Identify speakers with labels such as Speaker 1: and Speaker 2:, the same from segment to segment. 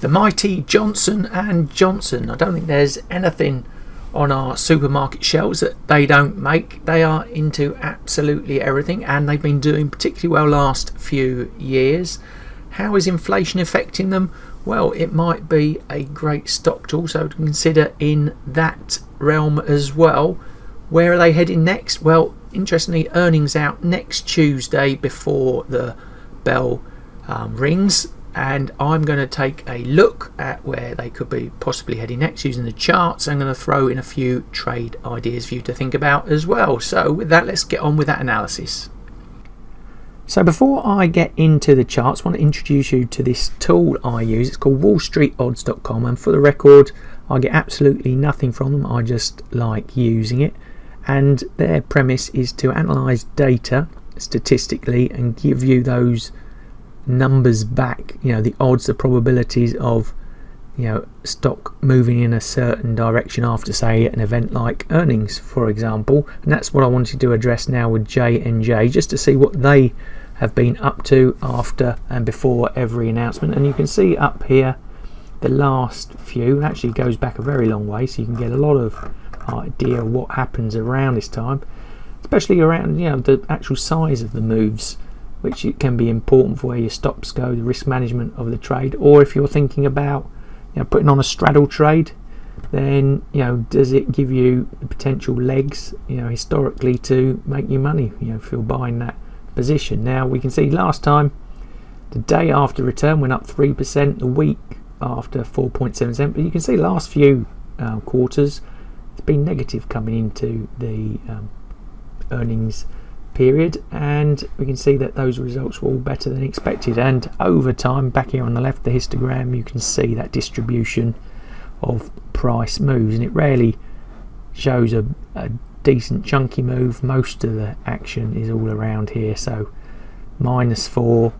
Speaker 1: The mighty Johnson & Johnson. I don't think there's anything on our supermarket shelves that they don't make. They are into absolutely everything, and they've been doing particularly well last few years. How is inflation affecting them? Well, it might be a great stock to also consider in that realm as well. Where are they heading next? Well, interestingly, earnings out next Tuesday before the bell rings, and I'm going to take a look at where they could be possibly heading next using the charts. I'm going to throw in a few trade ideas for you to think about as well. So with that, let's get on with that analysis. So before I get into the charts, I want to introduce you to this tool I use. It's called WallStreetOdds.com, and for the record, I get absolutely nothing from them. I just like using it, and their premise is to analyze data statistically and give you those numbers back, the odds, the probabilities of stock moving in a certain direction after, say, an event like earnings, for example. And that's what I wanted to address now with JNJ, just to see what they have been up to after and before every announcement. And you can see up here the last few actually goes back a very long way, so you can get a lot of idea of what happens around this time, especially around the actual size of the moves, which it can be important for where your stops go, the risk management of the trade. Or if you're thinking about putting on a straddle trade, then does it give you the potential legs historically to make you money if you're buying that position. Now we can see last time the day after return went up 3%, the week after 4.7%, but you can see last few quarters it's been negative coming into the earnings period, and we can see that those results were all better than expected. And over time, back here on the left, the histogram, you can see that distribution of price moves, and it rarely shows a decent chunky move. Most of the action is all around here, so -4,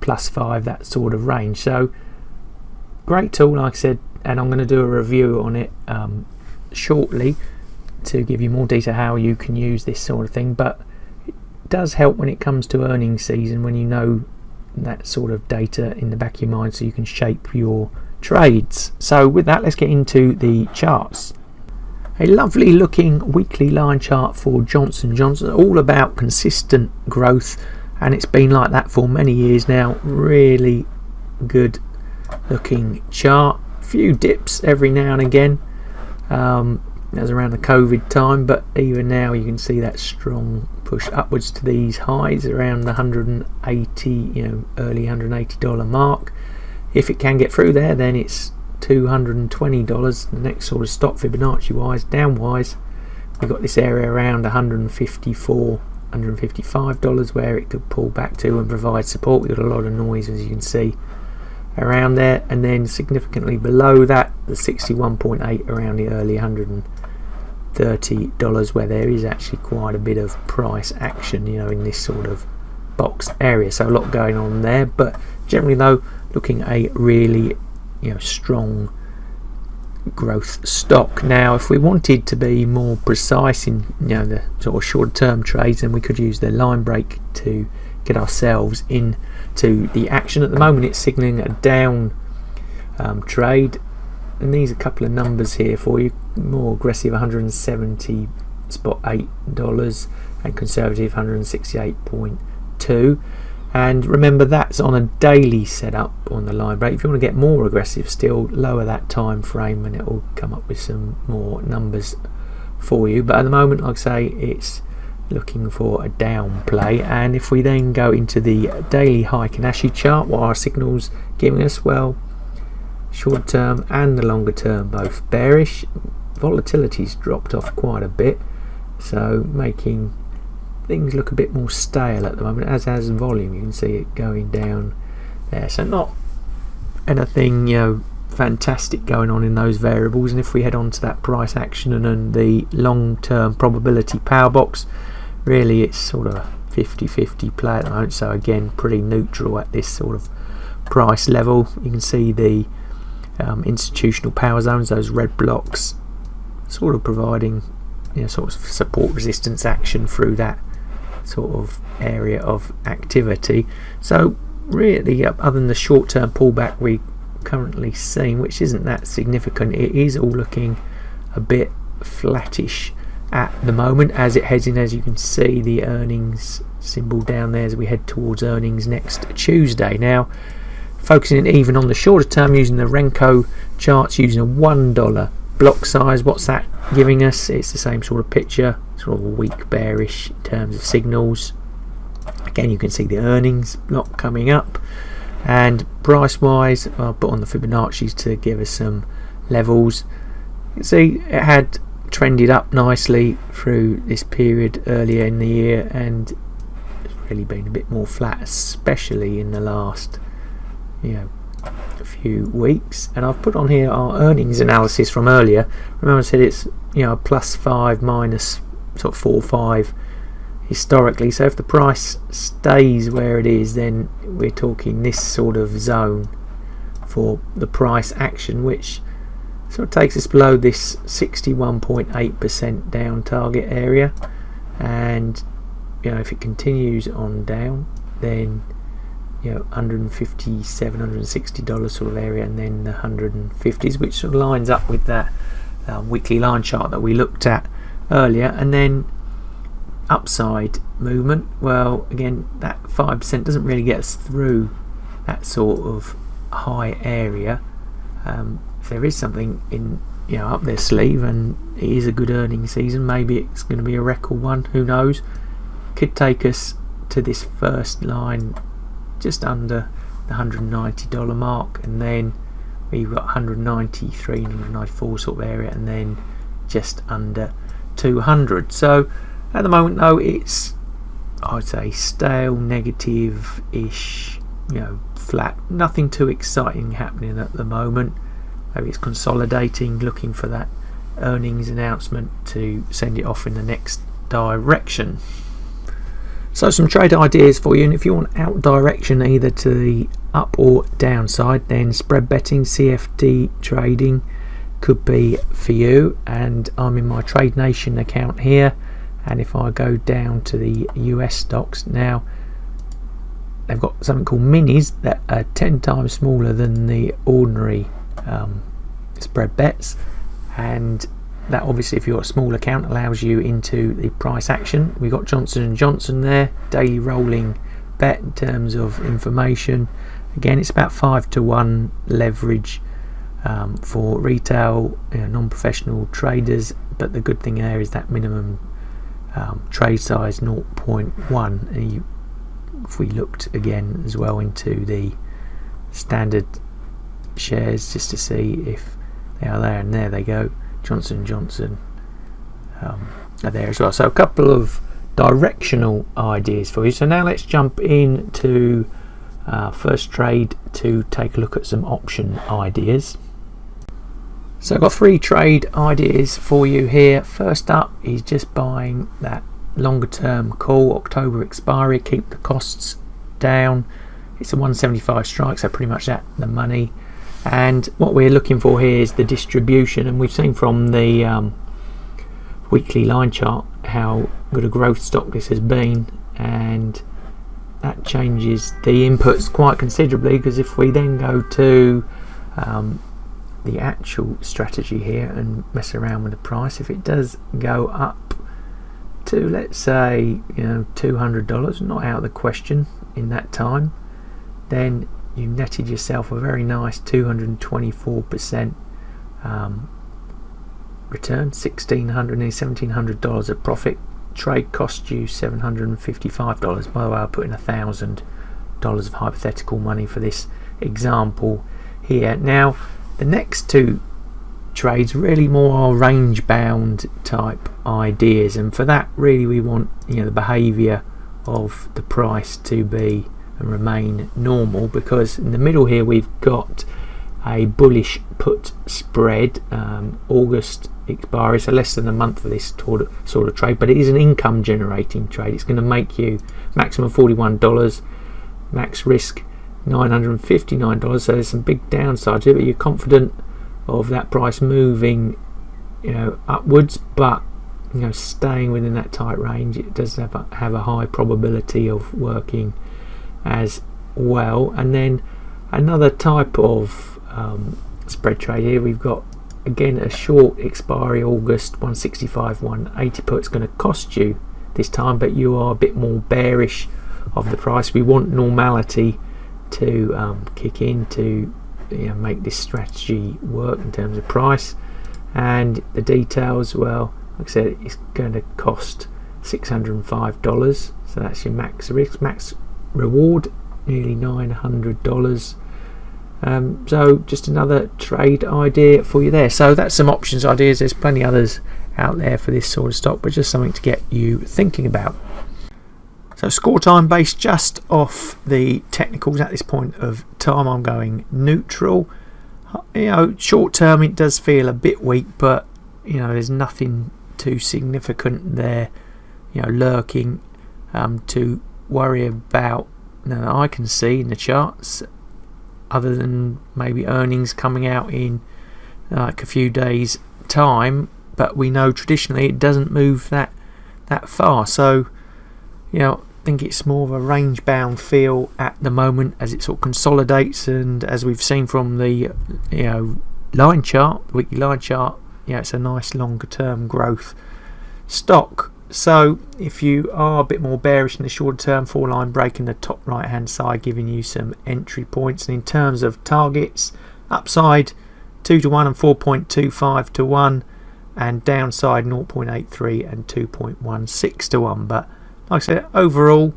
Speaker 1: +5, that sort of range. So great tool, like I said, and I'm going to do a review on it shortly to give you more detail how you can use this sort of thing. But does help when it comes to earnings season, when you know that sort of data in the back of your mind, so you can shape your trades. So with that, let's get into the charts. A lovely looking weekly line chart for Johnson & Johnson, all about consistent growth, and it's been like that for many years now. Really good looking chart. Few dips every now and again. That was around the COVID time, but even now you can see that strong push upwards to these highs around the 180, early $180 mark. If it can get through there, then it's $220, the next sort of stop Fibonacci wise. Downwise, we've got this area around $154, $155 where it could pull back to and provide support. We've got a lot of noise, as you can see, around there, and then significantly below that, the 61.8 around the early $130 where there is actually quite a bit of price action in this sort of box area. So a lot going on there, but generally though, looking a really strong growth stock. Now if we wanted to be more precise in the sort of short term trades, then we could use the line break to get ourselves into the action. At the moment it's signaling a down trade, and these are a couple of numbers here for you. More aggressive $170.8 and conservative 168.2, and remember that's on a daily setup on the line break. If you want to get more aggressive still, lower that time frame and it will come up with some more numbers for you. But at the moment, like I say, it's looking for a down play. And if we then go into the daily Heikin-Ashi chart, what are signals giving us? Well, short term and the longer term both bearish. Volatility's dropped off quite a bit, so making things look a bit more stale at the moment, as has volume. You can see it going down there, so not anything fantastic going on in those variables. And if we head on to that price action and then the long term probability power box, really it's sort of a 50-50 play at the moment, so again pretty neutral at this sort of price level. You can see the institutional power zones, those red blocks, sort of providing sort of support resistance action through that sort of area of activity. So really, other than the short term pullback we currently seen, which isn't that significant. It is all looking a bit flattish at the moment as it heads in. As you can see, the earnings symbol down there as we head towards earnings next Tuesday. Now, focusing even on the shorter term using the Renko charts, using a $1 block size, what's that giving us? It's the same sort of picture, sort of a weak bearish in terms of signals. Again, you can see the earnings block coming up, and price wise, I'll put on the Fibonacci's to give us some levels. You can see it had trended up nicely through this period earlier in the year, and it's really been a bit more flat, especially in the last a few weeks. And I've put on here our earnings analysis from earlier. Remember I said it's a +5 minus sort of 4 or 5 historically. So if the price stays where it is, then we're talking this sort of zone for the price action, which sort of takes us below this 61.8% down target area. And if it continues on down, then $157, $160 sort of area, and then the 150s, which sort of lines up with that weekly line chart that we looked at earlier. And then upside movement, well, again, that 5% doesn't really get us through that sort of high area. If there is something in up their sleeve and it is a good earning season, maybe it's going to be a record one, who knows. Could take us to this first line just under the $190 mark, and then we've got 193, 194 sort of area, and then just under 200. So at the moment though, it's, I'd say, stale, negative-ish, flat, nothing too exciting happening at the moment. Maybe it's consolidating, looking for that earnings announcement to send it off in the next direction. So some trade ideas for you, and if you want out direction either to the up or downside, then spread betting, CFD trading could be for you. And I'm in my Trade Nation account here, and if I go down to the US stocks now, they've got something called minis that are 10 times smaller than the ordinary spread bets, and that obviously, if you've got a small account, allows you into the price action. We've got Johnson & Johnson there, daily rolling bet in terms of information. Again, it's about 5-to-1 leverage for retail, non-professional traders, but the good thing there is that minimum trade size 0.1. And if we looked again as well into the standard shares just to see if they are there, and there they go, Johnson & Johnson are there as well. So a couple of directional ideas for you. So now let's jump into first trade to take a look at some option ideas. So I've got 3 trade ideas for you here. First up is just buying that longer term call, October expiry, keep the costs down. It's a 175 strike, so pretty much at the money. And what we're looking for here is the distribution, and we've seen from the weekly line chart how good a growth stock this has been, and that changes the inputs quite considerably, because if we then go to the actual strategy here and mess around with the price, if it does go up to, let's say, $200, not out of the question in that time, then you netted yourself a very nice 224% return, $1,600, nearly $1,700 of profit. Trade cost you $755. By the way, I put in $1,000 of hypothetical money for this example here. Now, the next 2 trades really more range bound type ideas, and for that really we want the behavior of the price to be and remain normal, because in the middle here we've got a bullish put spread, August expiry, so less than a month for this sort of trade, but it is an income generating trade. It's going to make you maximum $41, max risk $959, so there's some big downside to it, but you're confident of that price moving upwards, but staying within that tight range. It does have a high probability of working as well. And then another type of spread trade here. We've got again a short expiry August 165 180 put. It's going to cost you this time, but you are a bit more bearish of the price. We want normality to kick in to make this strategy work in terms of price. And the details, well, like I said, it's going to cost $605, so that's your max risk. Max reward nearly $900. So just another trade idea for you there. So that's some options ideas. There's plenty others out there for this sort of stock, but just something to get you thinking about. So score time based just off the technicals at this point of time, I'm going neutral. Short term it does feel a bit weak, but there's nothing too significant there lurking to worry about that I can see in the charts, other than maybe earnings coming out in like a few days time. But we know traditionally it doesn't move that far, so I think it's more of a range bound feel at the moment as it sort of consolidates. And as we've seen from the line chart, the weekly line chart, it's a nice longer term growth stock. So if you are a bit more bearish in the short term, 4 line break in the top right hand side giving you some entry points. And in terms of targets, upside 2 to 1 and 4.25 to 1, and downside 0.83 and 2.16 to 1. But like I said, overall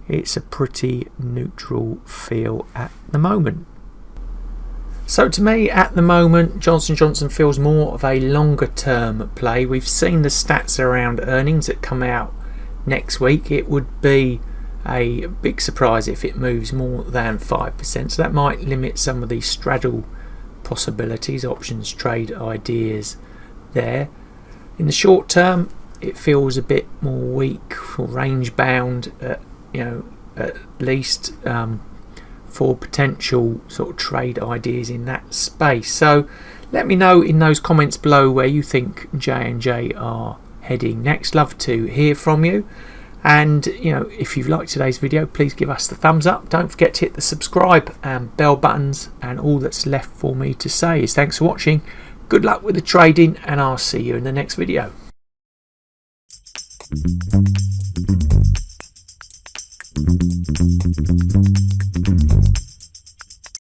Speaker 1: it's a pretty neutral feel at the moment. So to me at the moment, Johnson & Johnson feels more of a longer term play. We've seen the stats around earnings that come out next week. It would be a big surprise if it moves more than 5%, so that might limit some of the straddle possibilities, options trade ideas there. In the short term it feels a bit more weak, or range bound at least, for potential sort of trade ideas in that space. So let me know in those comments below where you think JNJ are heading next. Love to hear from you. And if you've liked today's video, please give us the thumbs up. Don't forget to hit the subscribe and bell buttons, and all that's left for me to say is thanks for watching, good luck with the trading, and I'll see you in the next video.